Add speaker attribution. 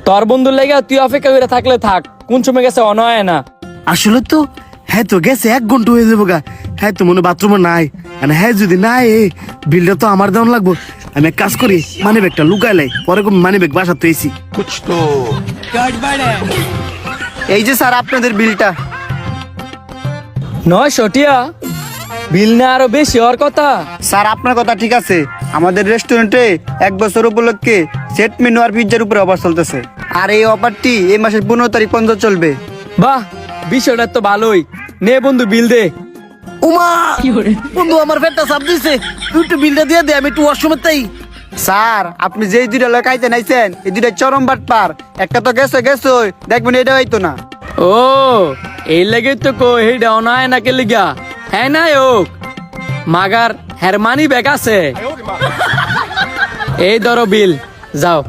Speaker 1: তোর বন্ধুর লেগে তুই অপেক্ষা করে থাকলে থাক, কোন সময় গেছে অনয় না।
Speaker 2: আসলে তো হ্যাঁ তো গেছে 1 ঘন্টা হয়ে যাবো গা। হ্যাঁ তো মনে বাথরুমে নাই, আর হ্যাঁ যদি নাই বিলটা তো আমার দেওয়ান লাগবো। আমি এক কাজ করি, মানি ব্যাগটা লুকাইলাই, পরে মানি ব্যাগ বাসা তো এসি।
Speaker 3: এই যে স্যার আপনাদের বিলটা।
Speaker 1: 900 টিয়া বিল না আরো বেশি হওয়ার কথা।
Speaker 3: স্যার আপনার কথা ঠিক আছে, আমাদের রেস্টুরেন্টে 1 বছর উপলক্ষে সেট মেনু আর পিৎজার উপরে অফার চলতেছে, আর এই অফারটি এই মাসের 15 তারিখ পর্যন্ত চলবে।
Speaker 1: বাহ, বিষয়টা তো ভালোই। নে বন্ধু বিল দে।
Speaker 2: উমা বন্ধু আমার পেটটা চাপ দিছে, তুই একটু বিলটা দিয়ে দে, আমি একটু ওয়াশরুমে তাই।
Speaker 3: স্যার আপনি যেই 2টা লোক আইতে নাইছেন, এই 2টা চরম বাটপার। একটা তো গেছে দেখবেন এটা হইতো না।
Speaker 1: ও এই লাগে তো কো হেডা অনয় না কে লিগা। হ্যাঁ না হোক মাগার হেরমানি ব্যাগ আছে। এই ধরো বিল, যাও।